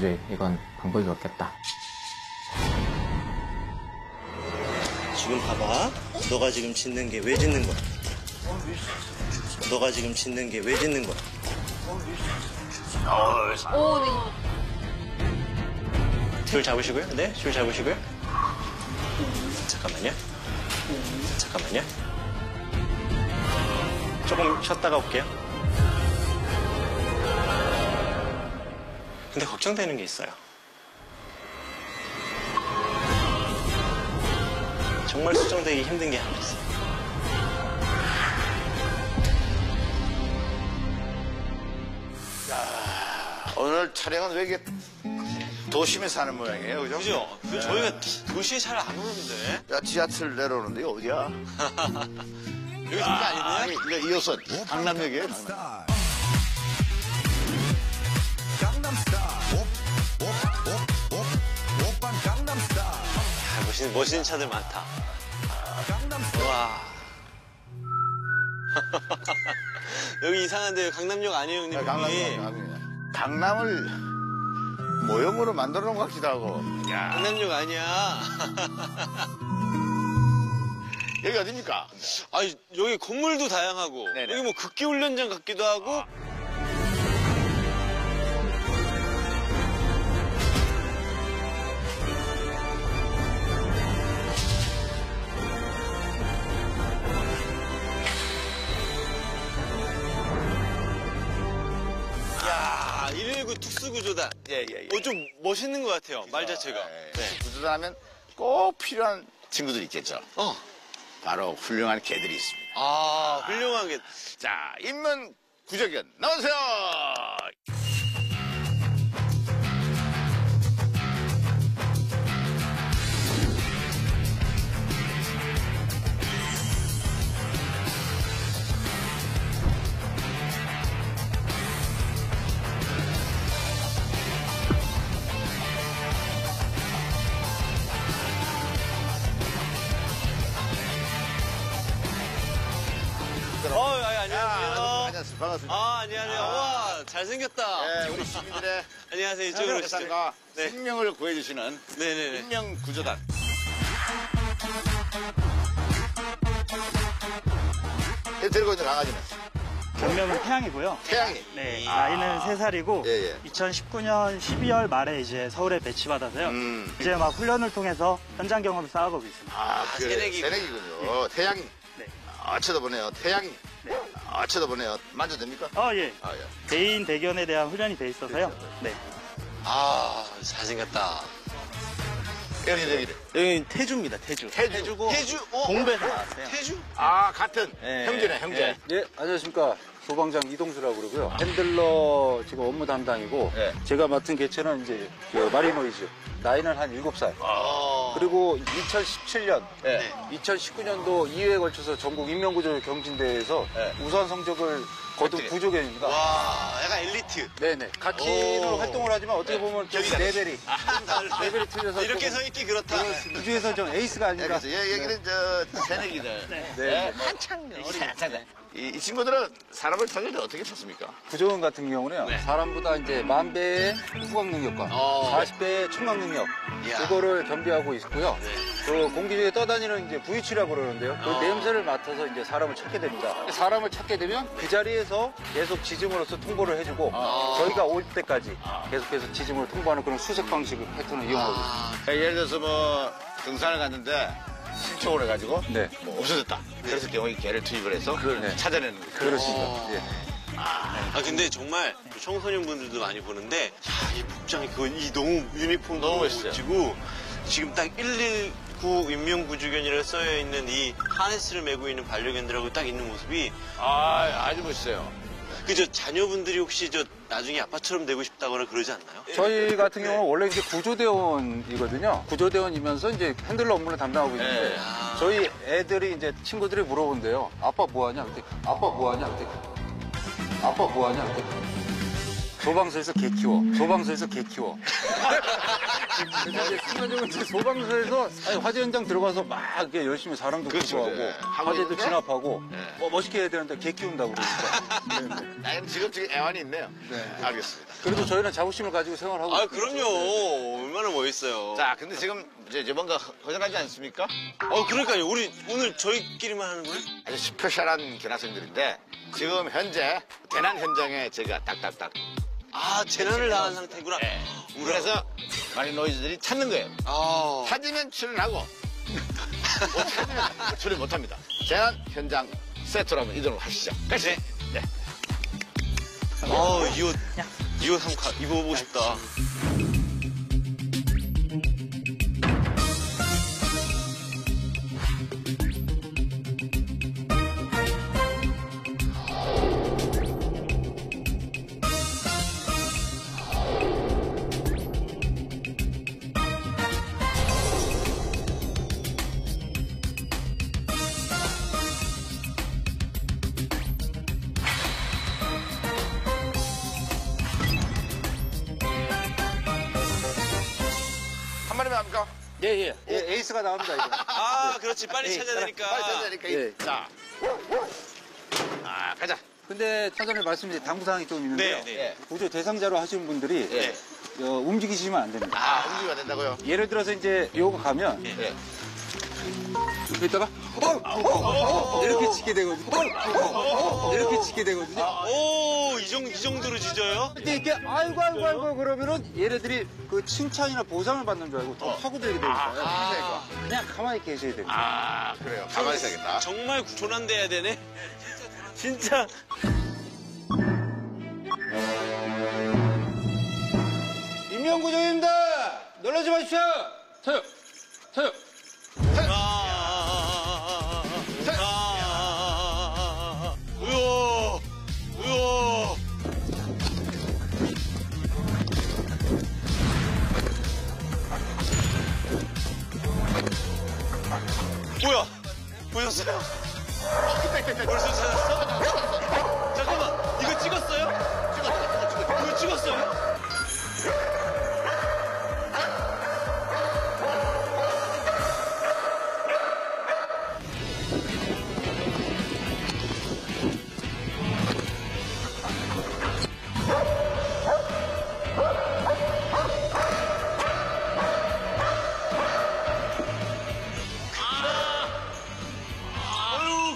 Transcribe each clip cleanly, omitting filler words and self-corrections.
도저히 이건 방법이 없겠다. 지금 봐봐. 너가 지금 짖는 게 왜 짖는 거야? 너가 지금 짖는 게 왜 짖는 거야? 오, 네. 줄 잡으시고요. 네, 줄 잡으시고요. 잠깐만요. 잠깐만요. 조금 쉬었다가 올게요. 근데 걱정되는 게 있어요. 정말 수정되기 힘든 게 하나 있어요. 오늘 촬영은 왜 이게 도심에 사는 모양이에요, 그죠? 그죠? 네. 저희가 도시에 잘 안 오는데. 야, 지하철 내려오는데 이거 어디야? 여기 진짜 아닌데? 이거 2호선 강남역이에요, 강남. 멋있는 차들 많다. 와. 여기 이상한데 강남역 아니에요, 형님? 강남을 모형으로 만들어 놓은 것 같기도 하고. 야, 강남역 아니야. 여기 어딥니까? 아니, 여기 건물도 다양하고. 네네. 여기 뭐 극기훈련장 같기도 하고. 야, 119 특수구조단. 예. 좀 멋있는 것 같아요, 말 자체가. 네. 구조단하면 꼭 필요한 친구들이 있겠죠. 바로 훌륭한 개들이 있습니다. 아, 훌륭하게. 자, 인문 구조견 나오세요. 안녕하세요. 반갑습니다. 아, 안녕하세요. 와, 잘생겼다. 네, 우리 시민들의 안녕하세요. 이쪽으로 오시죠. 세상과 네. 생명을 구해주시는 네네네. 인명 구조단. 데리고 있는 강아지는 본명은 태양이고요. 태양이. 네, 나이는 3살이고 예. 2019년 12월 말에 이제 서울에 배치받아서요. 이제 막 훈련을 통해서 현장 경험을 쌓아가고 있습니다. 아, 그래. 새내기군요. 새내기군요. 태양이. 네. 쳐다보네요. 태양이. 네. 쳐다보네요. 만져도 됩니까? 예. 대인 대견에 대한 훈련이 돼 있어서요. 네. 아, 잘생겼다. 여기. 여기 태주입니다, 태주. 태주고. 태주? 공부에서 나왔어요. 태주? 아, 같은 네. 형제네, 형제. 네, 안녕하십니까. 소방장 이동수라고 그러고요. 핸들러 지금 업무 담당이고, 네. 제가 맡은 개체는 이제 그 마리노이즈. 나이는 한 7살. 그리고 2017년, 네. 2019년도 2회에 걸쳐서 전국 인명구조 경진대회에서 네. 우수한 성적을 거둔 획득. 구조견입니다. 와, 약간 엘리트. 네네. 가키로 오. 활동을 하지만 어떻게 보면 좀 여기가 레벨이 틀려서 이렇게 서 있기 그렇다. 우주에서 좀 에이스가 아닌가. 그래서 얘기는 저 새내기들. 네. 한창 어리게. 이 친구들은 사람을 타길 때 어떻게 탔습니까? 구조견 같은 경우는요, 네. 사람보다 이제 10,000배의 후각 능력과 40배의 청각 능력, 이야. 그거를 겸비하고 있고요. 네. 그 공기 중에 떠다니는 이제 부위치라고 그러는데요. 그 냄새를 맡아서 이제 사람을 찾게 됩니다. 사람을 찾게 되면 그 자리에서 계속 지짐으로써 통보를 해주고 저희가 올 때까지 계속해서 지짐으로 통보하는 그런 수색 방식 패턴을 이용하고 있습니다. 예를 들어서 뭐 등산을 갔는데 실종을 해가지고 네. 뭐 없어졌다. 그랬을 경우에 개를 투입을 해서 네. 찾아내는 거죠. 그렇습니다. 예. 아, 근데 정말 청소년분들도 많이 보는데, 야, 이 복장이, 이 너무 유니폼도 너무 멋있어요. 멋지고, 지금 딱 119 인명구조견이라 써여있는 이 하네스를 메고 있는 반려견들하고 딱 있는 모습이, 아주 멋있어요. 그저 자녀분들이 혹시 저 나중에 아빠처럼 되고 싶다거나 그러지 않나요? 저희 같은 경우는 원래 이제 구조대원이거든요. 구조대원이면서 이제 핸들러 업무를 담당하고 있는데 네. 저희 애들이 이제 친구들이 물어본대요. 아빠 뭐하냐? 그때 아빠 뭐하냐? 그때 아빠 뭐하냐? 그때 소방서에서 개 키워. 소방서에서 개 키워. 그래서 이제 순간적으로 이제 소방서에서 아니, 화재 현장 들어가서 막 이렇게 열심히 사람도 그렇죠, 구조하고 네. 하고 화재도 있는데? 진압하고 멋있게 해야 되는데 개 키운다고 그러니까. 나는 지금 애환이 있네요. 알겠습니다. 그래도 저희는 자부심을 가지고 생활하고 아, 있어요. 그럼요. 얼마나 멋있어요. 자, 근데 지금 이제 뭔가 허전하지 않습니까? 그러니까요. 우리 오늘 저희끼리만 하는 거예요? 아주 스페셜한 견학생들인데 지금 현재 대난 현장에 제가 딱딱딱. 재난을 당한 상태구나. 그래서 많은 노이즈들이 찾는 거예요. 찾으면 출연하고 못 찾으면 출연 못합니다. 재난 현장 세트로 한번 이동을 하시죠. 같이. 네. 이 옷 한번 입어보고 싶다. 한 마리만 합니까? 예. 에이스가 나옵니다, 이거. 그렇지. 빨리 찾아야 되니까. 빨리 찾아야 되니까. 예. 자. 가자. 근데 사전에 말씀드린 당부사항이 좀 있는데요. 네. 구조 대상자로 하시는 분들이 네. 움직이시면 안 됩니다. 움직이면 된다고요? 예를 들어서 이제 요거 가면 예. 이렇게 있다가 이렇게 치게 되거든요. 이렇게 치게 되거든요. 이 정도로 짖어요? 근데 이렇게 아이고 그러면은 얘네들이 그 칭찬이나 보상을 받는 줄 알고 더 파고들게 되니까요. 그냥 가만히 계셔야 됩니다. 그래요. 가만히 있어야겠다. 정말 조난돼야 되네. 진짜. 임명구조입니다. 놀라지 마십시오. 서요. 우와. 뭐야? 보셨어요? 벌써 찾았어? 잠깐만, 이거 찍었어요? 이거 찍었어요?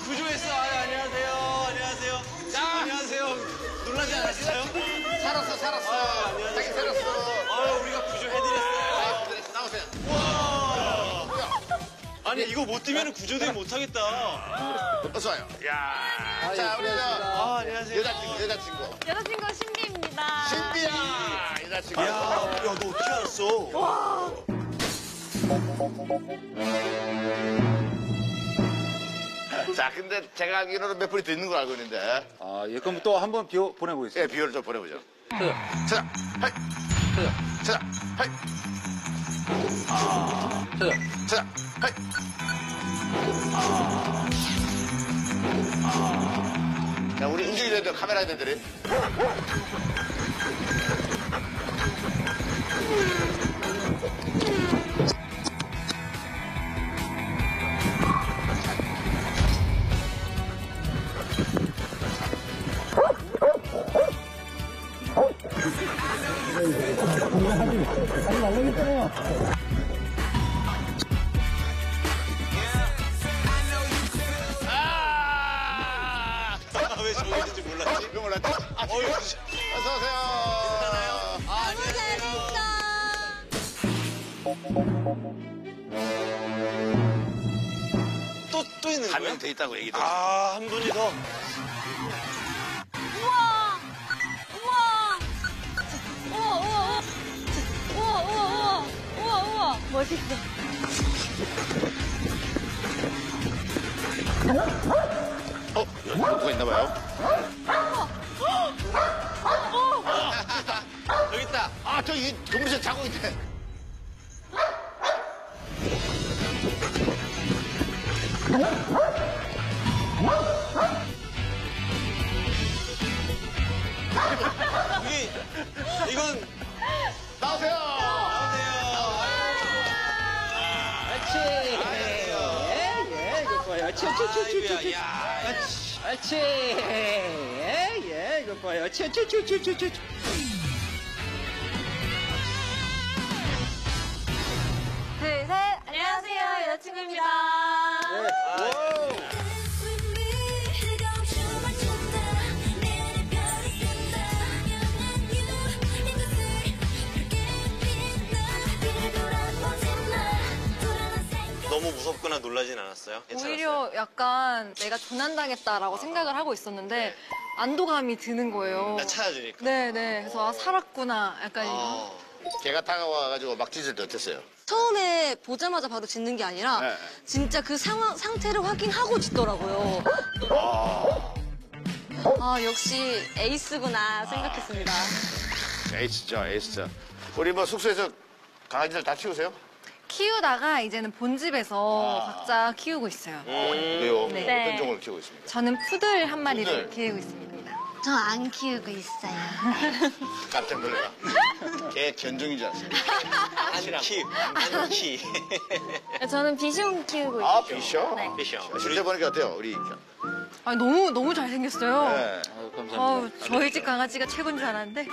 구조했어. 안녕하세요. 안녕하세요. 놀라지 않았어요? 살았어. 안녕하세요. 자기 살았어. 우리가 구조해드렸어요. 나오세요. 아니, 이거 못 뛰면 구조대 못하겠다. 어서 와요. 야. 자, 우리 안녕하세요. 여자친구. 여자친구 신비입니다. 신비야. 여자친구. 야, 너 어떻게 알았어? 자, 근데 제가 알기로는 몇 분이 더 있는 걸 알고 있는데. 예, 그럼 또 한번 보내보겠습니다. 예, 비율을 좀 보내보죠. 자, 하이. 자, 하이. 자, 하이. 자, 우리 움직이야 돼. 카메라 애들이. 왜 저기 있는지 몰랐지? 이거 몰랐지? 어서오세요. 너무 잘했어. 또 있는 한 거야? 명 더 있다고 얘기 들었어. 한 분이 더. 우와. 우와. 멋있어. 여기 누가 있나 봐요? 여기 있다. 저기 동물원 자고 있네. 아이고야, 야. 옳지. 예, 이거 봐요. 추추추추추추추. 둘, 셋. 안녕하세요. 여자친구입니다. 너무 무섭거나 놀라진 않았어요? 괜찮았어요? 오히려 약간 내가 조난당했다라고 생각을 하고 있었는데 안도감이 드는 거예요. 나 찾아주니까. 네네. 그래서 아, 살았구나. 약간 걔가 다가와가지고 막 짖을 때 어땠어요? 처음에 보자마자 바로 짖는 게 아니라 네. 진짜 그 상태를 확인하고 짖더라고요. 아 역시 에이스구나 생각했습니다. 에이스죠, 에이스. 우리 뭐 숙소에서 강아지들 다 키우세요? 키우다가 이제는 본집에서 각자 키우고 있어요. 그래요? 네. 어떤 종을 키우고 있습니까? 저는 푸들 한 마리를 푸들. 키우고 있습니다. 저 안 키우고 있어요. 깜짝 놀라. 걔 견종인 줄 알았어요. 안키. 저는 비숑 키우고 아, 있어요. 비셔? 네. 비숑. 실제 보니까 어때요, 우리? 아니, 너무 잘생겼어요. 네. 감사합니다. 저희 집 강아지가 최고인 줄 알았는데.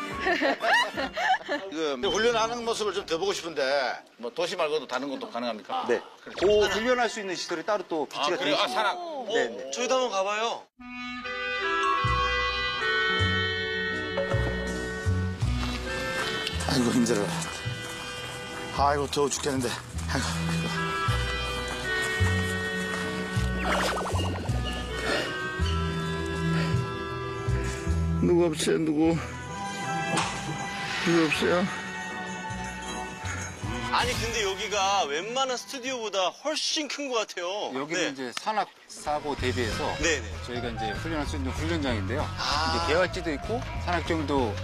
그 훈련하는 모습을 좀 더 보고 싶은데 뭐 도시 말고도 다른 것도 가능합니까? 네. 그 훈련할 수 있는 시설이 따로 또 비치가 되어 있습니다. 산악. 네. 저희도 한번 가봐요. 아이고 힘들어. 아이고 더워 죽겠는데. 아이고. 누구 없어요? 누구 없어요? 아니 근데 여기가 웬만한 스튜디오보다 훨씬 큰 것 같아요. 여기는 네. 이제 산악 사고 대비해서 네네. 저희가 이제 훈련할 수 있는 훈련장인데요. 아. 이제 개활지도 있고 산악정도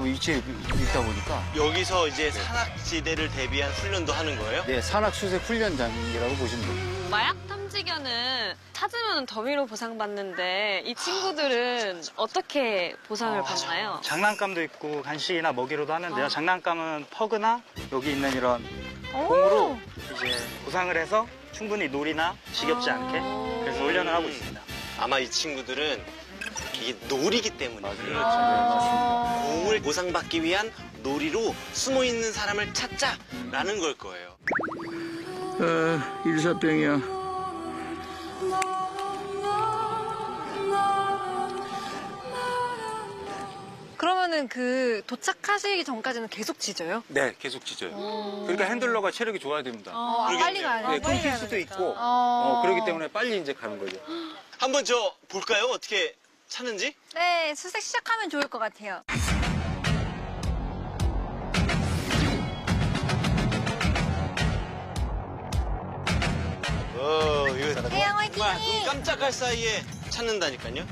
위치해 있다 보니까 여기서 이제 산악지대를 대비한 훈련도 하는 거예요? 네, 산악 수색 훈련장이라고 보시면 됩니다. 마약 탐지견은 찾으면 더미로 보상받는데 이 친구들은 어떻게 보상을 받나요? 장난감도 있고 간식이나 먹이로도 하는데요. 장난감은 퍼그나 여기 있는 이런 공으로 이제 보상을 해서 충분히 놀이나 지겹지 않게 그래서 훈련을 하고 있습니다. 아마 이 친구들은 이게 놀이기 때문에 공을 보상받기 위한 놀이로 숨어있는 사람을 찾자라는 걸 거예요. 일사병이야. 그러면은 그 도착하시기 전까지는 계속 짖어요? 네, 계속 짖어요. 그러니까 핸들러가 체력이 좋아야 됩니다. 빨리 가야 돼요. 네, 끊길 수도 있고 그렇기 때문에 빨리 이제 가는 거죠. 한번 저 볼까요? 어떻게 찾는지? 네, 수색 시작하면 좋을 것 같아요. 이거 태양 화이팅! 정말 눈 깜짝할 사이에 찾는다니까요.